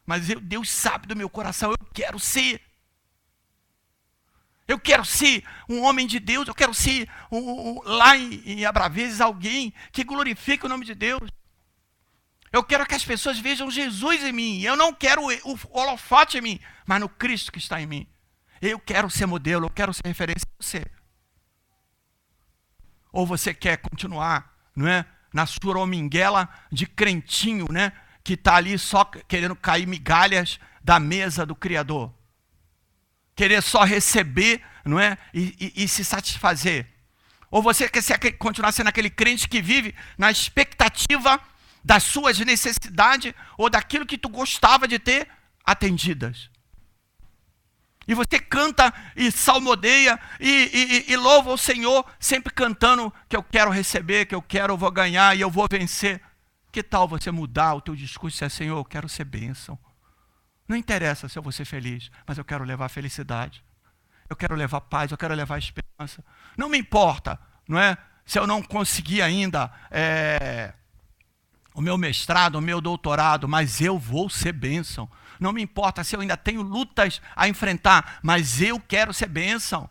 Mas Deus sabe do meu coração, eu quero ser. Eu quero ser um homem de Deus, eu quero ser lá em Abraveses alguém que glorifique o nome de Deus. Eu quero que as pessoas vejam Jesus em mim. Eu não quero o holofote em mim, mas no Cristo que está em mim. Eu quero ser modelo, eu quero ser referência a você. Ou você quer continuar, não é, na suraminguela de crentinho, né, que está ali só querendo cair migalhas da mesa do Criador. Querer só receber, não é, e se satisfazer. Ou você quer continuar sendo aquele crente que vive na expectativa das suas necessidades ou daquilo que tu gostava de ter atendidas. E você canta e salmodeia e louva o Senhor, sempre cantando que eu quero receber, que eu vou ganhar e eu vou vencer. Que tal você mudar o teu discurso e dizer: Senhor, eu quero ser bênção. Não interessa se eu vou ser feliz, mas eu quero levar felicidade. Eu quero levar paz, eu quero levar esperança. Não me importa, não é? Se eu não conseguir ainda o meu mestrado, o meu doutorado, mas eu vou ser bênção. Não me importa se eu ainda tenho lutas a enfrentar, mas eu quero ser bênção.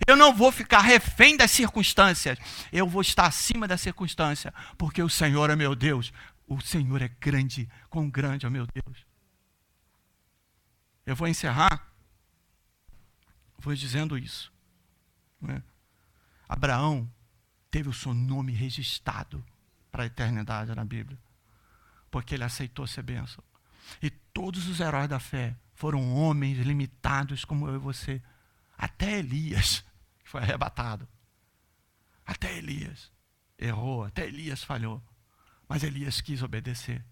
Eu não vou ficar refém das circunstâncias. Eu vou estar acima da circunstância, porque o Senhor é meu Deus. O Senhor é grande, quão grande é o meu Deus. Eu vou encerrar dizendo isso. Não é? Abraão teve o seu nome registrado para a eternidade na Bíblia, porque ele aceitou ser bênção. E todos os heróis da fé foram homens limitados como eu e você. Até Elias, que foi arrebatado. Até Elias errou, até Elias falhou. Mas Elias quis obedecer.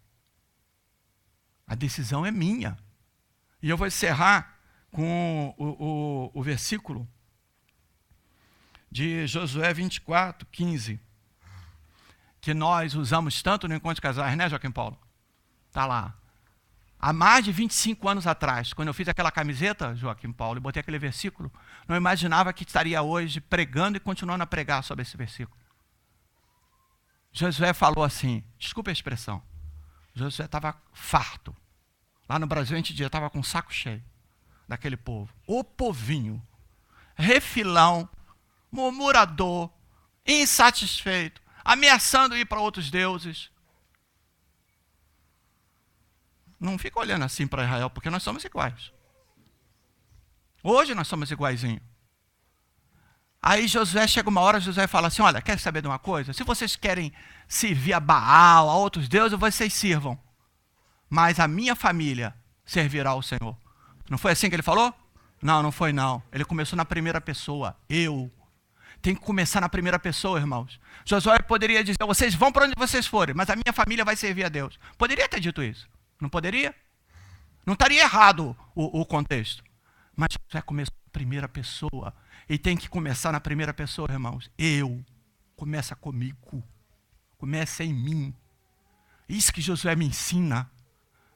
A decisão é minha. E eu vou encerrar com o versículo de Josué 24, 15. Que nós usamos tanto no Encontro de Casais, né, Joaquim Paulo? Está lá. Há mais de 25 anos atrás, quando eu fiz aquela camiseta, Joaquim Paulo, e botei aquele versículo, não imaginava que estaria hoje pregando e continuando a pregar sobre esse versículo. Josué falou assim, desculpa a expressão, Josué estava farto. Lá no Brasil a gente dizia, estava com o saco cheio daquele povo. O povinho, refilão, murmurador, insatisfeito, ameaçando ir para outros deuses. Não fica olhando assim para Israel, porque nós somos iguais. Hoje nós somos iguaizinhos. Aí Josué, chega uma hora, Josué fala assim, olha, quer saber de uma coisa? Se vocês querem servir a Baal, a outros deuses, vocês sirvam. Mas a minha família, servirá ao Senhor. Não foi assim que ele falou? Não, não foi não. Ele começou na primeira pessoa. Eu. Tem que começar na primeira pessoa, irmãos. Josué poderia dizer, vocês vão para onde vocês forem, mas a minha família vai servir a Deus. Poderia ter dito isso. Não poderia? Não estaria errado o contexto. Mas Josué começou na primeira pessoa. E tem que começar na primeira pessoa, irmãos. Eu. Começa comigo. Começa em mim. Isso que Josué me ensina.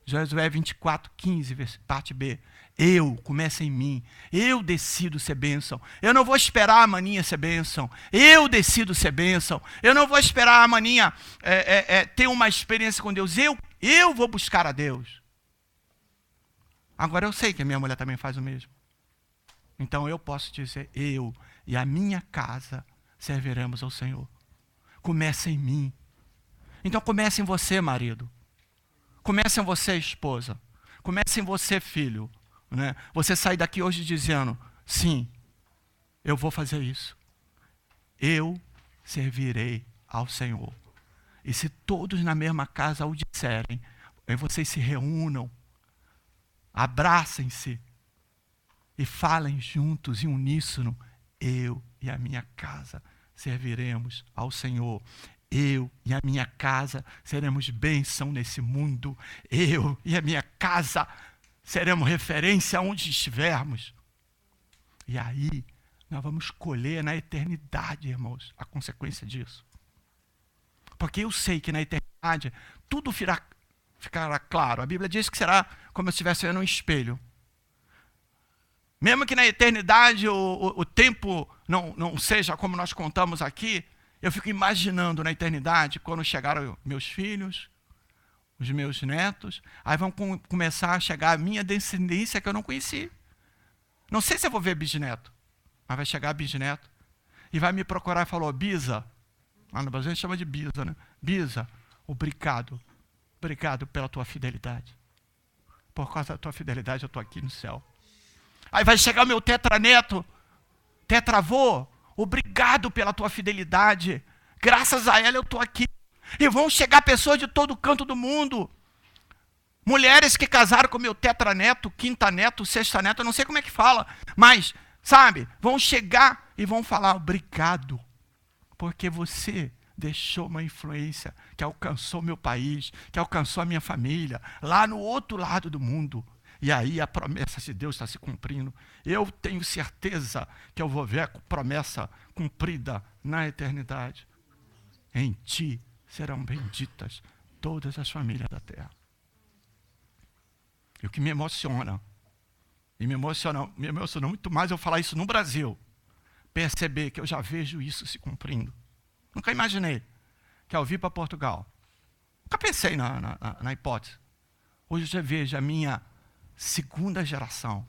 Josué 24, 15, parte B. Eu, começa em mim. Eu decido ser bênção. Eu não vou esperar a maninha ser bênção. Eu decido ser bênção. Eu não vou esperar a maninha ter uma experiência com Deus. Eu vou buscar a Deus. Agora eu sei que a minha mulher também faz o mesmo. Então eu posso dizer, eu e a minha casa serviremos ao Senhor. Começa em mim. Então comece em você, marido. Comece em você, esposa. Comece em você, filho. Né? Você sai daqui hoje dizendo, sim, eu vou fazer isso. Eu servirei ao Senhor. E se todos na mesma casa o disserem, aí vocês se reúnam, abracem-se e falem juntos, em uníssono, eu e a minha casa serviremos ao Senhor. Eu e a minha casa seremos bênção nesse mundo. Eu e a minha casa seremos referência onde estivermos. E aí, nós vamos colher na eternidade, irmãos, a consequência disso. Porque eu sei que na eternidade tudo ficará claro. A Bíblia diz que será como se estivesse vendo um espelho. Mesmo que na eternidade o tempo não seja como nós contamos aqui, eu fico imaginando na eternidade, quando chegaram meus filhos, os meus netos, aí vão começar a chegar a minha descendência que eu não conheci. Não sei se eu vou ver bisneto, mas vai chegar bisneto e vai me procurar e falou, Bisa, lá no Brasil a gente chama de Bisa, né? Bisa, obrigado pela tua fidelidade. Por causa da tua fidelidade eu estou aqui no céu. Aí vai chegar o meu tetraneto, tetravô, obrigado pela tua fidelidade. Graças a ela eu estou aqui. E vão chegar pessoas de todo canto do mundo. Mulheres que casaram com meu tetraneto, quintaneto, sextaneto, eu não sei como é que fala. Mas, sabe, vão chegar e vão falar obrigado. Porque você deixou uma influência que alcançou meu país, que alcançou a minha família, lá no outro lado do mundo. E aí a promessa de Deus está se cumprindo. Eu tenho certeza que eu vou ver a promessa cumprida na eternidade. Em ti serão benditas todas as famílias da terra. E o que me emociona, e me emociona muito mais eu falar isso no Brasil, perceber que eu já vejo isso se cumprindo. Nunca imaginei que ao vir para Portugal, nunca pensei na hipótese. Hoje eu já vejo a minha segunda geração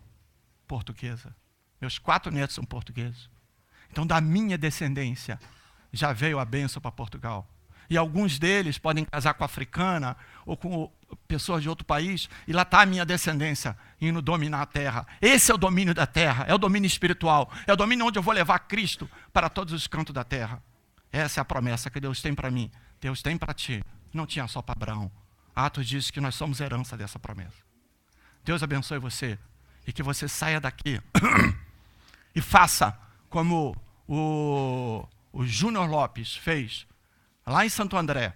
portuguesa. Meus 4 netos são portugueses. Então, da minha descendência, já veio a bênção para Portugal. E alguns deles podem casar com africana ou com pessoas de outro país, e lá está a minha descendência indo dominar a terra. Esse é o domínio da terra, é o domínio espiritual, é o domínio onde eu vou levar Cristo para todos os cantos da terra. Essa é a promessa que Deus tem para mim, Deus tem para ti. Não tinha só para Abraão. Atos diz que nós somos herança dessa promessa. Deus abençoe você e que você saia daqui e faça como o Júnior Lopes fez lá em Santo André.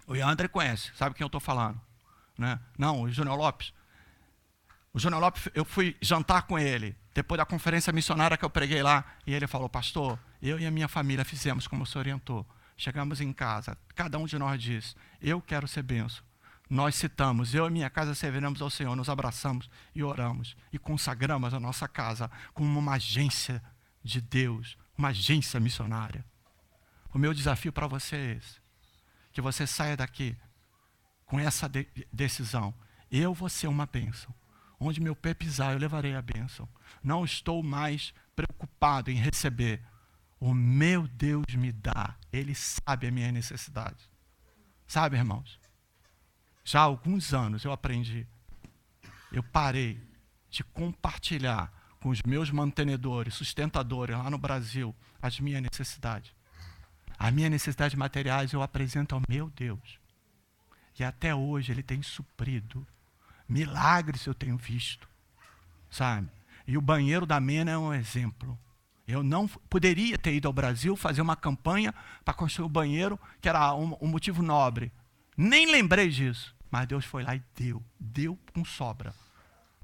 O André conhece, sabe quem eu estou falando, né? Não, o Júnior Lopes. O Júnior Lopes, eu fui jantar com ele depois da conferência missionária que eu preguei lá, e ele falou, pastor, eu e a minha família fizemos como o senhor orientou. Chegamos em casa, cada um de nós disse, eu quero ser benção. Nós citamos, eu e minha casa serviremos ao Senhor, nos abraçamos e oramos e consagramos a nossa casa como uma agência de Deus, uma agência missionária. O meu desafio para você é esse, que você saia daqui com essa decisão. Eu vou ser uma bênção. Onde meu pé pisar, eu levarei a bênção. Não estou mais preocupado em receber. O meu Deus me dá. Ele sabe a minha necessidade. Sabe, irmãos? Já há alguns anos eu aprendi. Eu parei de compartilhar com os meus mantenedores, sustentadores lá no Brasil, as minhas necessidades. As minhas necessidades materiais eu apresento ao meu Deus. E até hoje Ele tem suprido. Milagres eu tenho visto, sabe? E o banheiro da Mena é um exemplo. Eu não poderia ter ido ao Brasil fazer uma campanha para construir o banheiro, que era um motivo nobre. Nem lembrei disso. Mas Deus foi lá e deu com sobra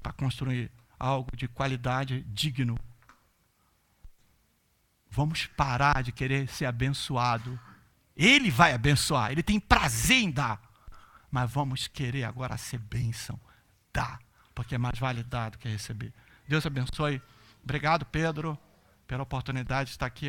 para construir algo de qualidade digno. Vamos parar de querer ser abençoado. Ele vai abençoar, ele tem prazer em dar. Mas vamos querer agora ser bênção. Dá, porque é mais vale dar do que receber. Deus abençoe. Obrigado, Pedro, pela oportunidade de estar aqui